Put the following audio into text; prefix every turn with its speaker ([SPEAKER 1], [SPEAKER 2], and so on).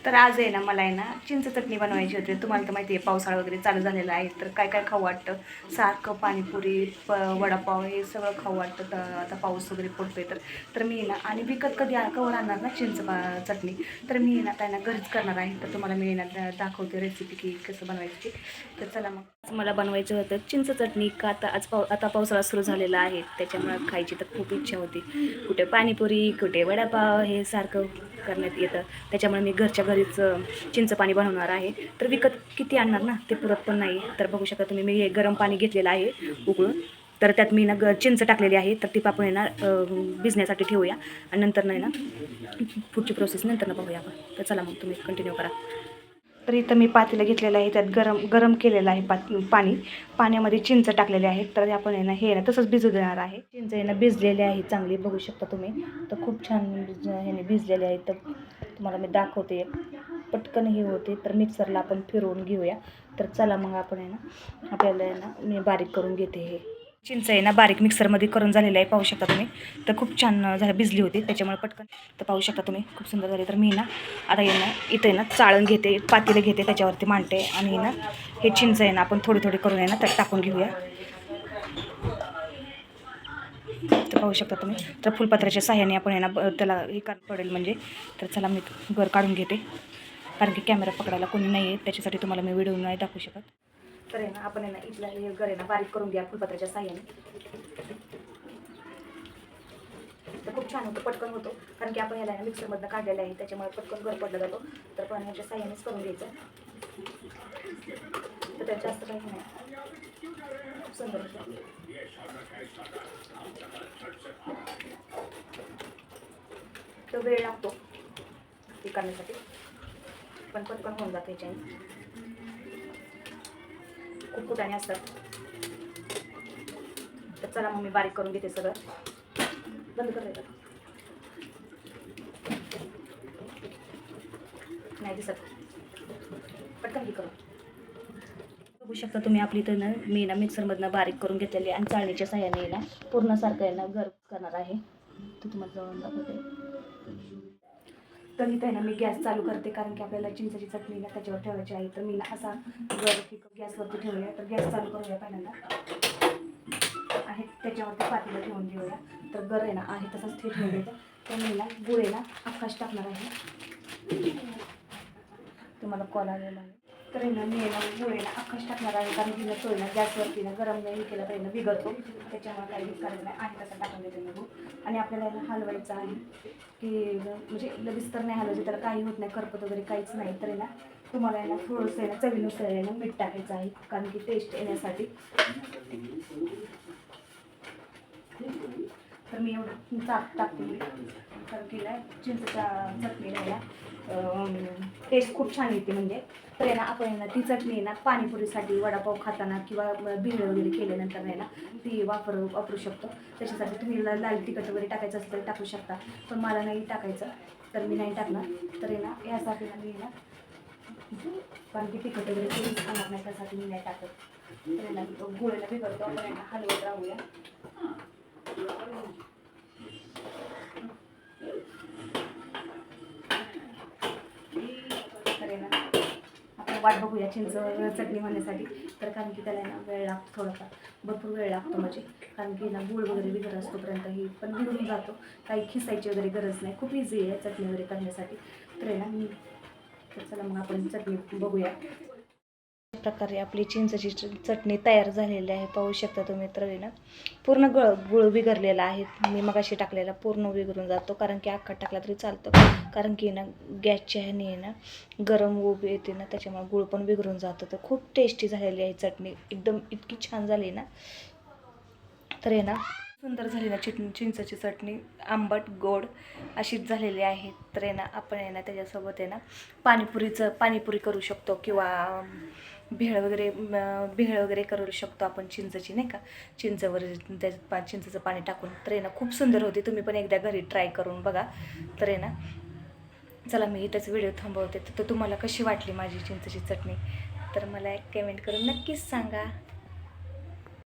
[SPEAKER 1] तर आज आहे ना मला आहे ना चिंच चटणी बनवायची होती. तुम्हाला तर माहिती आहे पावसाळा वगैरे चालू झालेला आहे, तर काय काय खाऊ वाटतं. सारखं पाणीपुरी वडापाव हे सगळं खाऊ वाटतं. तर आता पाऊस वगैरे पडतोय तर मी ना आणि विकत कधी कवर आणणार ना चटणी. तर मी ना त्यांना घरीच करणार आहे. तर तुम्हाला मी ना दाखवते रेसिपी की कसं बनवायची. तर चला मग मला बनवायचं होतं चिंच चटणी. का आता पावसाळा सुरू झालेला आहे, त्याच्यामुळे खायची तर खूप इच्छा होती. कुठे पाणीपुरी कुठे वडापाव हे सारखं करण्यात येतं. त्याच्यामुळे मी घरच्या घरीच चिंच पाणी बनवणार आहे. तर विकत किती आणणार ना, ते पुरत पण नाही. तर बघू शकता तुम्ही, मी गरम पाणी घेतलेलं आहे उकळून. तर त्यात मी ना चिंच टाकलेली आहे. तर ती आपण आहे ना भिजण्यासाठी ठेवूया आणि नंतर नाही ना पुढची प्रोसेस नंतर बघूया आपण. तर चला मग तुम्ही कंटिन्यू करा. तर इथं मी पातेलं घेतलेलं आहे, त्यात गरम केलेलं आहे पाण्यामध्ये चिंच टाकलेले आहेत. तर आपण आहे ना हे ना तसंच भिजू देणार आहे. चिंच आहे ना भिजलेले आहे चांगली, बघू शकता तुम्ही. तर खूप छान ह्याने भिजलेले आहेत. तर तुम्हाला मी दाखवते, पटकन हे होते. तर मिक्सरला आपण फिरवून घेऊया. तर चला मग आपण आहे ना आपल्याला आहे ना मी बारीक करून घेते. हे चिंच आहे ना बारीक मिक्सरमध्ये करून झालेलं आहे, पाहू शकता तुम्ही. तर खूप छान भिजली होती, त्याच्यामुळे पटकन. तर पाहू शकता तुम्ही खूप सुंदर झाली. तर मी ना आता आहे ना इथे ना चाळण घेते, पातेलं घेते, त्याच्यावरती मांडते आणि ना हे चिंच आहे ना आपण थोडी थोडी करून आहे ना त्यात टाकून घेऊया. तर पाहू शकता तुम्ही. तर फुलपत्राच्या साह्याने आपण आहे ना त्याला हे पडेल म्हणजे. तर चला मी घर काढून घेते, कारण की कॅमेरा पकडायला कोणी नाही आहे, त्याच्यासाठी तुम्हाला मी व्हिडिओ नाही दाखवू शकत. तर आहे ना आपण आहे ना इथला हे घर आहे ना बारीक करून घ्या फुलपत्राच्या साह्याने. तर खूप छान होतं, पटकन होतो, कारण की आपण ह्याला ना मिक्सरमधनं काढलेलं आहे, त्याच्यामुळे पटकन घर पडला जातो. तर पण ह्याच्या साह्यानेच करून घ्यायचं. तर त्यात जास्त काही नाही, खूप सुंदर होतं. तो वेळ लागतो ते करण्यासाठी, पण पटकन होऊन जाते. ह्याच्याने खूप कुटाने असतात. तर चला मग मी बारीक करून घेते सगळं. बंद करायचं नाही दिसत, पटकन हे करून. बघू शकता तुम्ही आपली तर ना मी ना मिक्सरमधनं बारीक करून घेतलेली आणि चाळणीच्या साह्याने ना पूर्णसारखं आहे ना घर करणार आहे. तर तुम्हाला जवळ दाखवते. तर इथं आहे ना मी गॅस चालू करते, कारण की आपल्याला चिंचेची चटणी ना त्याच्यावर ठेवायची आहे. तर मी ना असा गॅसवरती ठेवूया. तर गॅस चालू करूया पहिल्यांदा आहे, त्याच्यावरती पातेलं ठेवून घेऊया. तर गर आहे ना आहे तसंच ठेवून द्यायचं. तर मी ना गुळ आहे ना आकाश टाकणार आहे. तुम्हाला कॉल आलेला आहे. तर आहे ना मी आहे ना गुळ आहे ना आकाश टाकणार आहे, कारण की तो ना गॅसवरती ना गरम नाही केला तर ना बिघडतो, त्याच्यामुळे काही करायचं नाही. आहे तसं टाकून देते मी गुळ. आणि आपल्याला याला हलवायचं आहे की म्हणजे लगेच तर नाही हलवायचं, त्याला काही होत नाही, करपत वगैरे काहीच नाही. तर आहे ना तुम्हाला आहे ना थोडंसं आहे ना चवीनुसार आहे ना मीठ टाकायचं आहे, कारण की टेस्ट येण्यासाठी. तर मी एवढं टाकते, कारण की ना चिंचेच्या चटणीला आहे ना टेस्ट खूप छान येते म्हणजे. तर आहे ना आपण आहे ना ती चटणी आहे ना पाणीपुरीसाठी, वडापाव खाताना किंवा भेळ वगैरे केल्यानंतर आहे ना ती वापरू शकतो. त्याच्यासाठी तुम्ही लाल तिखट वगैरे टाकायचं असेल तर टाकू शकता, पण मला नाही टाकायचं तर मी नाही टाकणार. तर आहे ना यासाठी मी ना कारण की तिखट वगैरे कोणीच खाणार नाही, त्यासाठी मी नाही टाकत. तर आहे ना गोळ्याला बिघडतो, आपण आहे ना हलवत राहूया. आपण वाट बघूया चिंच चटणी होण्यासाठी. तर कारण की त्याला ना वेळ लागतो, थोडाफार भरपूर वेळ लागतो म्हणजे, कारण की ना गूळ वगैरे बिघडत असतोपर्यंत ही पण बिघडून जातो. काही खिसायची वगैरे गरज नाही, खूप इझी आहे चटणी वगैरे करण्यासाठी. तर आहे ना मी तर चला मग आपण चटणी बघूया. प्रकारे आपली चिंचची चटणी तयार झालेली आहे, पाहू शकता तुम्ही. तर आहे ना पूर्ण गुळ बिघडलेला आहे, मी मगाशी टाकलेला पूर्ण बिघडून जातो, कारण की अख्खा टाकला तरी चालतं, कारण की ना गॅसच्या ह्याने आहे ना गरम ऊब येते ना, त्याच्यामुळे गुळ पण बिघडून जातं. तर खूप टेस्टी झालेली आहे चटणी, एकदम इतकी छान झाली ना. तर आहे ना सुंदर झाली ना चिंचेची चटणी, आंबट गोड अशीच झालेली आहे. तर आहे ना आपण आहे ना त्याच्यासोबत आहे ना पाणीपुरी करू शकतो, किंवा भेळ वगैरे करू शकतो आपण चिंचेची, नाही का, चिंचवर त्याच्यात चिंचेचं पाणी टाकून. तर आहे ना खूप सुंदर होती, तुम्ही पण एकदा घरी ट्राय करून बघा. तर आहे ना चला मी इथंच व्हिडिओ थांबवते. तर तुम्हाला कशी वाटली माझी चिंचेची चटणी, तर मला एक कमेंट करून नक्कीच सांगा.